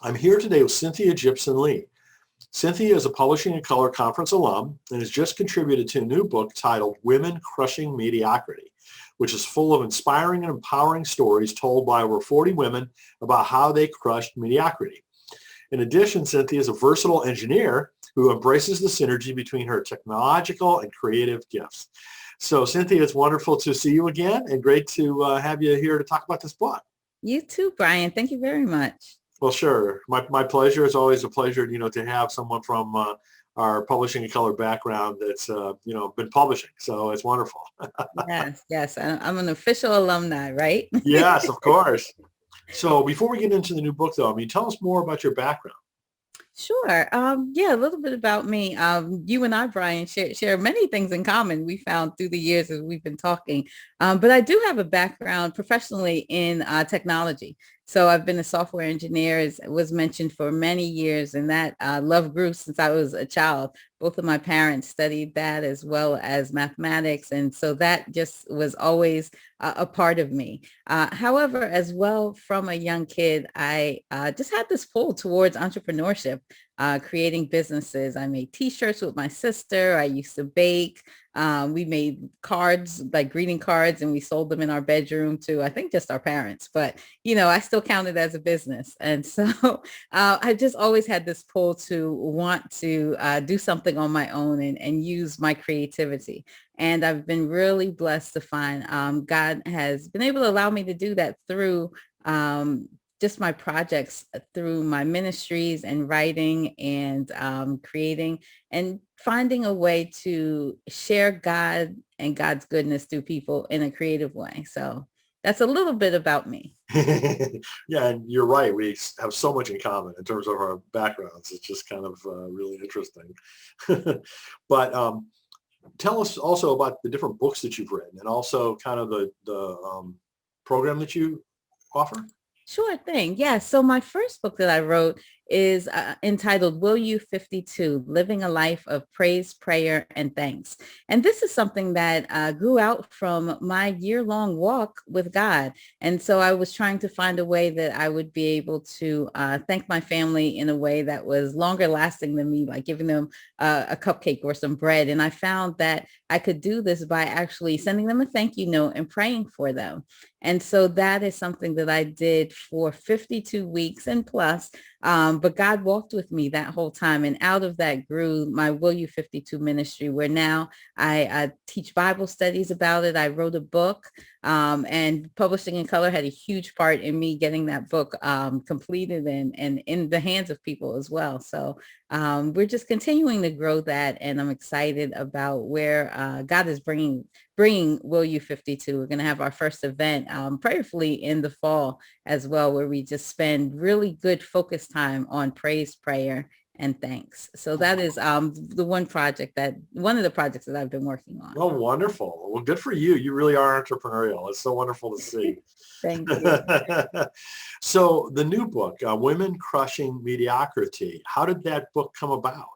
I'm here today with Cynthia Gipson Lee. Cynthia is a Publishing in Color Conference alum and has just contributed to a new book titled Women Crushing Mediocrity, which is full of inspiring and empowering stories told by over 40 women about how they crushed mediocrity. In addition, Cynthia is a versatile engineer who embraces the synergy between her technological and creative gifts. So Cynthia, it's wonderful to see you again and great to have you here to talk about this book. You too, Brian. Thank you very much. Well, sure. My pleasure. It's always a pleasure, to have someone from our publishing and color background that's, been publishing. So it's wonderful. Yes. I'm an official alumni, right? Yes, of course. So before we get into the new book, though, tell us more about your background. Sure. Yeah, a little bit about me. You and I, Brian, share many things in common we found through the years as we've been talking. But I do have a background professionally in technology. So I've been a software engineer, as was mentioned, for many years, and that love grew since I was a child. Both of my parents studied that as well as mathematics, and so that just was always a part of me. However, as well, from a young kid, I just had this pull towards entrepreneurship, creating businesses. I made T-shirts with my sister. I used to bake. We made cards, like greeting cards, and we sold them in our bedroom to, I think, just our parents. But, I still count it as a business. And so I just always had this pull to want to do something on my own and use my creativity. And I've been really blessed to find God has been able to allow me to do that through just my projects, through my ministries and writing and creating and finding a way to share God and God's goodness through people in a creative way. So that's a little bit about me. Yeah, and you're right. We have so much in common in terms of our backgrounds. It's just kind of really interesting. But tell us also about the different books that you've written and also kind of the program that you offer. Sure thing. Yeah. So my first book that I wrote is entitled Will You 52, Living a Life of Praise, Prayer, and Thanks. And this is something that grew out from my year-long walk with God. And so I was trying to find a way that I would be able to thank my family in a way that was longer lasting than me, like giving them a cupcake or some bread. And I found that I could do this by actually sending them a thank you note and praying for them. And so that is something that I did for 52 weeks and plus. But God walked with me that whole time. And out of that grew my Will You 52 ministry, where now I teach Bible studies about it. I wrote a book, and Publishing in Color had a huge part in me getting that book completed and in the hands of people as well. So we're just continuing to grow that. And I'm excited about where God is bringing Will You 52. We're going to have our first event prayerfully in the fall as well, where we just spend really good focused time on praise, prayer, and thanks. So that is one of the projects that I've been working on. Oh, wonderful. Well, good for you. You really are entrepreneurial. It's so wonderful to see. Thank you. So the new book, Women Crushing Mediocrity, how did that book come about?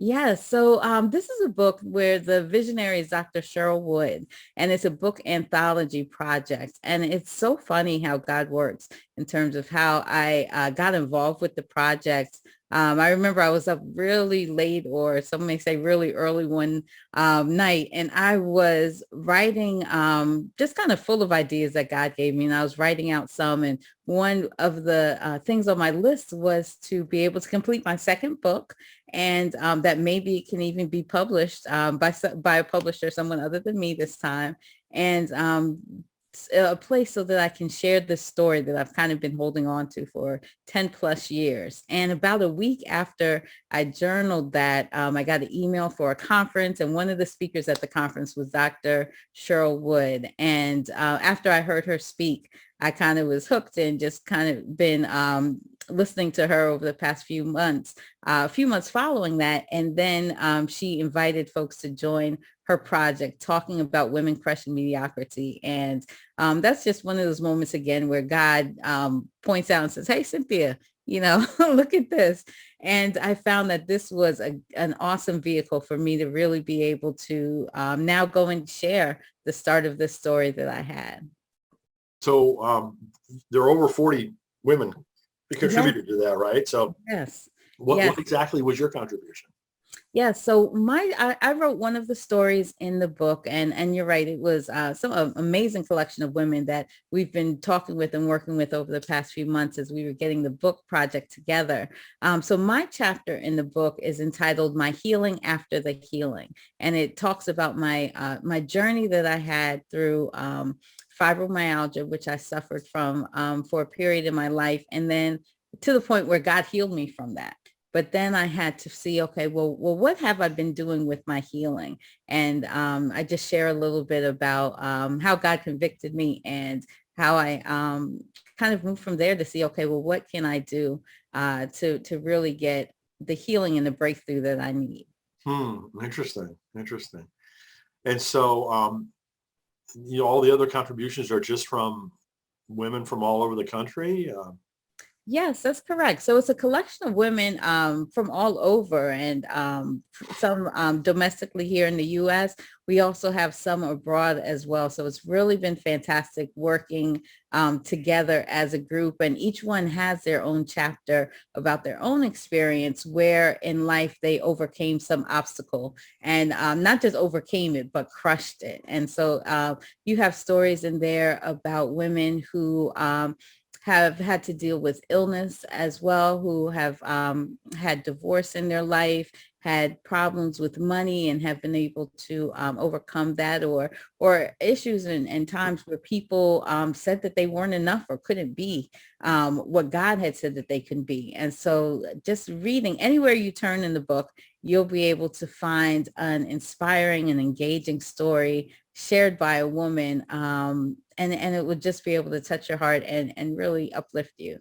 Yeah, so this is a book where the visionary is Dr. Cheryl Wood, and it's a book anthology project. And it's so funny how God works in terms of how I got involved with the project. I remember I was up really late, or some may say really early one night, and I was writing just kind of full of ideas that God gave me. And I was writing out some, and one of the things on my list was to be able to complete my second book, and that maybe it can even be published by a publisher, someone other than me this time, and a place so that I can share this story that I've kind of been holding on to for 10 plus years. And about a week after I journaled that, I got an email for a conference, and one of the speakers at the conference was Dr. Cheryl Wood. And after I heard her speak, I kind of was hooked and just kind of been listening to her over the past few months following that. And then she invited folks to join her project talking about women crushing mediocrity. And that's just one of those moments again where God points out and says, hey, Cynthia, look at this. And I found that this was an awesome vehicle for me to really be able to now go and share the start of this story that I had. So there are over 40 women Yes, contributed to that, right? So yes, what, yes. what exactly was your contribution? Yeah, so I wrote one of the stories in the book, and you're right, it was some amazing collection of women that we've been talking with and working with over the past few months as we were getting the book project together. So my chapter in the book is entitled "My Healing After the Healing," and it talks about my journey that I had through fibromyalgia, which I suffered from for a period in my life, and then to the point where God healed me from that. But then I had to see, okay, what have I been doing with my healing? And I just share a little bit about how God convicted me and how I kind of moved from there to see, okay, well, what can I do to really get the healing and the breakthrough that I need? Interesting, interesting. And so, all the other contributions are just from women from all over the country. Yes, that's correct. So it's a collection of women from all over and some domestically here in the U.S. We also have some abroad as well. So it's really been fantastic working together as a group. And each one has their own chapter about their own experience where in life they overcame some obstacle and not just overcame it, but crushed it. And so you have stories in there about women who have had to deal with illness as well, who have had divorce in their life, had problems with money and have been able to overcome that, or issues and times where people said that they weren't enough or couldn't be what God had said that they can be. And so just reading anywhere you turn in the book, you'll be able to find an inspiring and engaging story shared by a woman, and it would just be able to touch your heart and really uplift you.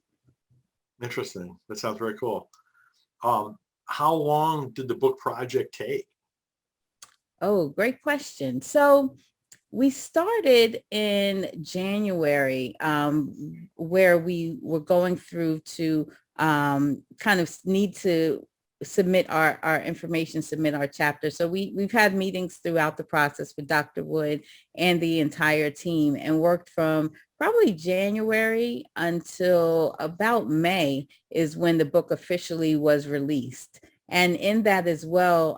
Interesting. That sounds very cool. Um, how long did the book project take? Oh, great question. So we started in January, where we were going through to kind of need to submit our information, submit our chapter. So we've had meetings throughout the process with Dr. Wood and the entire team and worked from probably January until about May is when the book officially was released. And in that as well,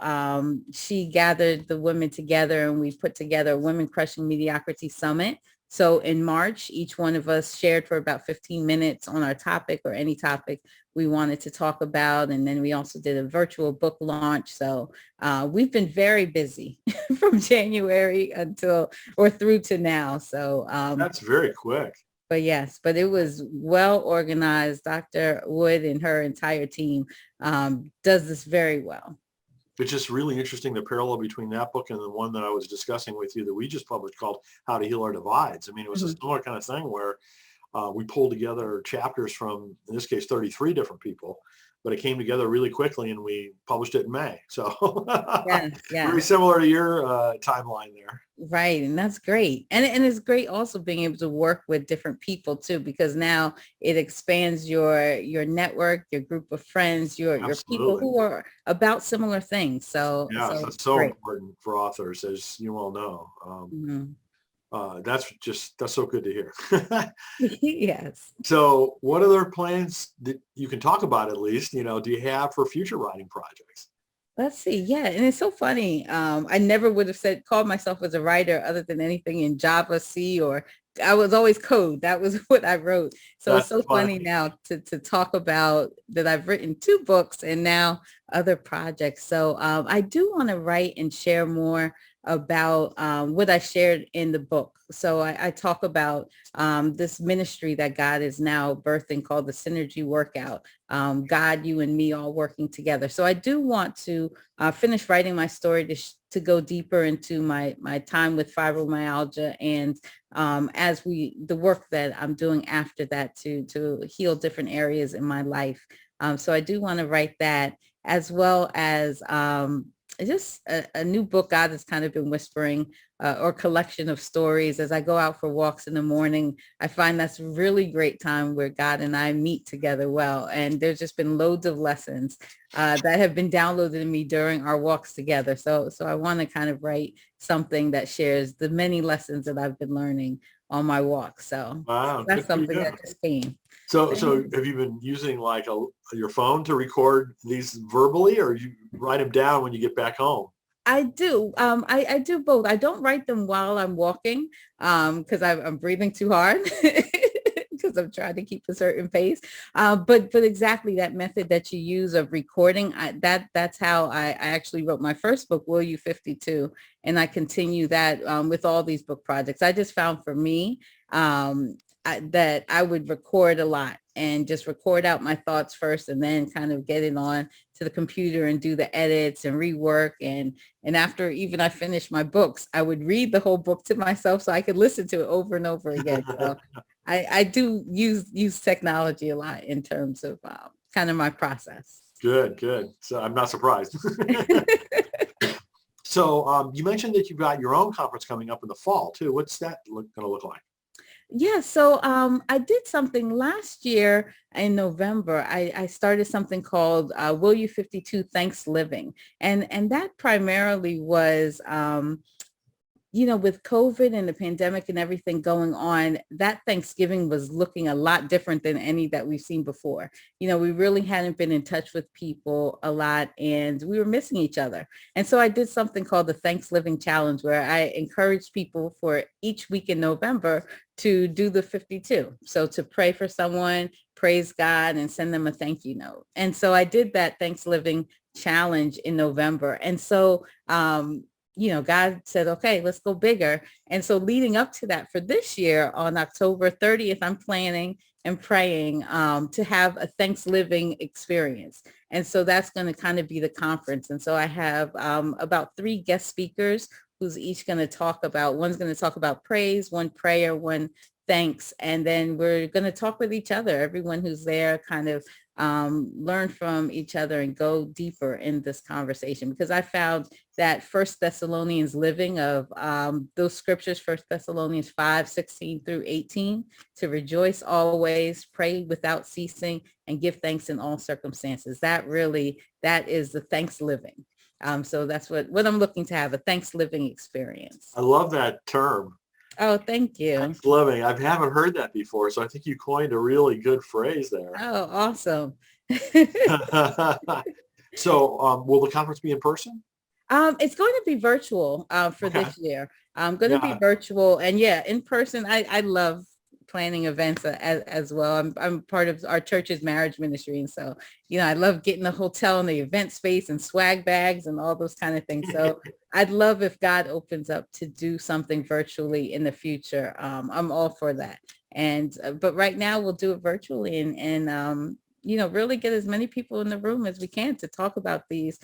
she gathered the women together and we put together a Women Crushing Mediocrity Summit. So in March, each one of us shared for about 15 minutes on our topic or any topic we wanted to talk about. And then we also did a virtual book launch. So we've been very busy from January until or through to now. So That's very quick. but yes, but it was well organized. Dr. Wood and her entire team does this very well. It's just really interesting, the parallel between that book and the one that I was discussing with you that we just published called How to Heal Our Divides. I mean, it was a Mhm. similar kind of thing where we pulled together chapters from, in this case, 33 different people, but it came together really quickly and we published it in May. So Yes, very yes. similar to your timeline there. Right. And that's great. And it's great also being able to work with different people too, because now it expands your network, your group of friends, your people Absolutely. who are about similar things. Yeah, So that's so great. important for authors, as you all know. Mhm. That's so good to hear. Yes. So what other plans that you can talk about at least, do you have for future writing projects? Let's see. Yeah. And it's so funny. I never would have called myself as a writer other than anything in Java, C, or I was always code. That was what I wrote. So it's That's so funny funny. now to talk about that I've written 2 books and now other projects. So I do want to write and share more about what I shared in the book. So I talk about this ministry that God is now birthing called the Synergy Workout. God, you and me all working together. So I do want to finish writing my story to go deeper into my time with fibromyalgia and the work that I'm doing after that to heal different areas in my life. So I do want to write that as well as just a new book God has kind of been whispering or collection of stories as I go out for walks in the morning. I find that's a really great time where God and I meet together well. And there's just been loads of lessons that have been downloaded in me during our walks together. So I want to kind of write something that shares the many lessons that I've been learning on my walk. So Wow, that's good for something you. that just came. So have you been using like your phone to record these verbally, or you write them down when you get back home? I do. I do both. I don't write them while I'm walking because I'm breathing too hard because I'm trying to keep a certain pace. But exactly that method that you use of recording, that's how I actually wrote my first book, Will You 52, and I continue that with all these book projects. I just found for me that I would record a lot and just record out my thoughts first and then kind of get it on to the computer and do the edits and rework. And after even I finished my books, I would read the whole book to myself so I could listen to it over and over again. So I do use technology a lot in terms of kind of my process. Good, good. So I'm not surprised. So you mentioned that you've got your own conference coming up in the fall too. What's that going to look like? Yeah, so I did something last year in November. I started something called Will You 52 Thanks Living. And that primarily was with COVID and the pandemic and everything going on, that Thanksgiving was looking a lot different than any that we've seen before. We really hadn't been in touch with people a lot and we were missing each other. And so I did something called the Thanksgiving Challenge where I encouraged people for each week in November to do the 52. So to pray for someone, praise God, and send them a thank you note. And so I did that Thanksgiving challenge in November. And so God said, okay, let's go bigger. And so leading up to that for this year on October 30th, I'm planning and praying to have a Thanksgiving experience. And so that's going to kind of be the conference. And so I have about 3 guest speakers who's each going to talk about, one's going to talk about praise, one prayer, one thanks. And then we're going to talk with each other. Everyone who's there kind of learn from each other and go deeper in this conversation, because I found that First Thessalonians living of those scriptures, First Thessalonians 5:16 through 18, to rejoice always, pray without ceasing, and give thanks in all circumstances. That is the Thanksgiving. So that's what I'm looking to have, a Thanksgiving experience. I love that term. Oh, thank you. Thanksgiving. I haven't heard that before, so I think you coined a really good phrase there. Oh, awesome. So will the conference be in person? It's going to be virtual for this year. I'm going to be virtual, and in person. I love planning events as well. I'm part of our church's marriage ministry, and so I love getting the hotel and the event space and swag bags and all those kind of things. So I'd love if God opens up to do something virtually in the future. I'm all for that. And but right now we'll do it virtually and really get as many people in the room as we can to talk about these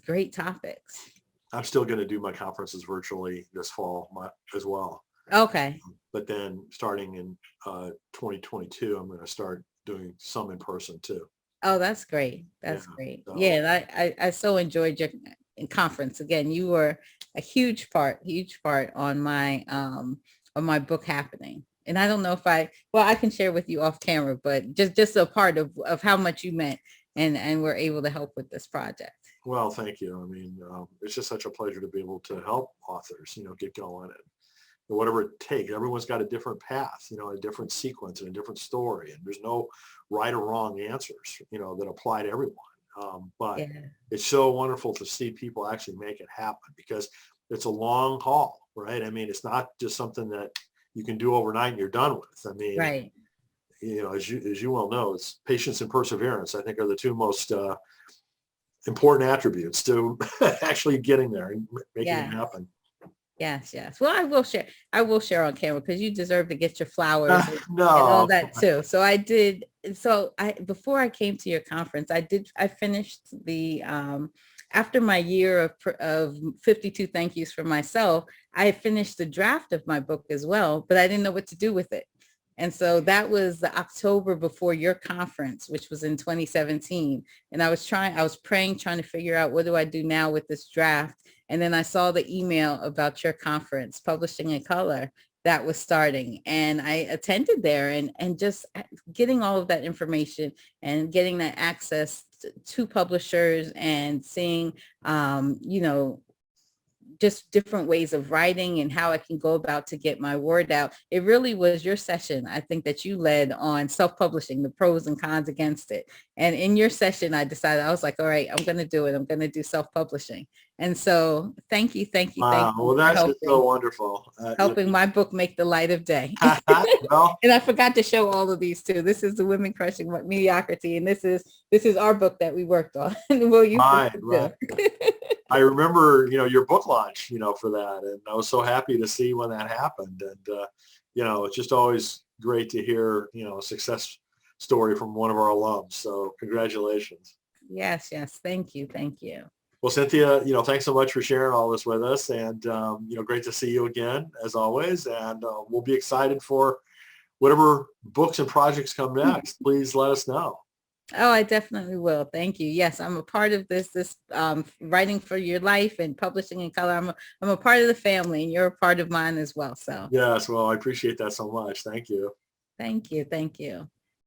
great topics. I'm still going to do my conferences virtually this fall as well. Okay. But then starting in 2022, I'm going to start doing some in person too. Oh, that's great. That's great. So, yeah, and I so enjoyed your conference. Again, you were a huge part on my book happening. And I don't know if I can share with you off camera, but just a part of how much you meant and we're able to help with this project. Well, thank you. I mean, it's just such a pleasure to be able to help authors, get going and whatever it takes. Everyone's got a different path, a different sequence and a different story. And there's no right or wrong answers, that apply to everyone. But it's so wonderful to see people actually make it happen because it's a long haul, right? I mean, it's not just something that you can do overnight and you're done with. I mean, right. As you well know, it's patience and perseverance, I think, are the 2 most important attributes to actually getting there and making it happen. Yes. Well, I will share on camera because you deserve to get your flowers and all that too. So I did. So before I came to your conference, I finished the, after my year of 52 thank yous for myself, I finished the draft of my book as well, but I didn't know what to do with it. And so that was the October before your conference, which was in 2017. And I was praying, trying to figure out what do I do now with this draft. And then I saw the email about your conference, Publishing in Color, that was starting. And I attended there and just getting all of that information and getting that access to publishers and seeing, just different ways of writing and how I can go about to get my word out. It really was your session, I think, that you led on self-publishing, the pros and cons against it. And in your session, I decided, I was like, all right, I'm going to do it. I'm going to do self-publishing. And so thank you, thank you, thank you Well, for that's just so wonderful. helping my book make the light of day. Well, And I forgot to show all of these too. This is the Women Crushing Mediocrity, and this is our book that we worked on. Well, you right. I remember, your book launch, for that, and I was so happy to see when that happened. And it's just always great to hear, a success story from one of our alums. So congratulations. Yes, thank you. Well, Cynthia, thanks so much for sharing all this with us, and great to see you again as always. And we'll be excited for whatever books and projects come next. Please let us know. Oh, I definitely will. Thank you. Yes, I'm a part of this writing for your life and publishing in color. I'm a part of the family, and you're a part of mine as well. So yes, well, I appreciate that so much. Thank you. Thank you.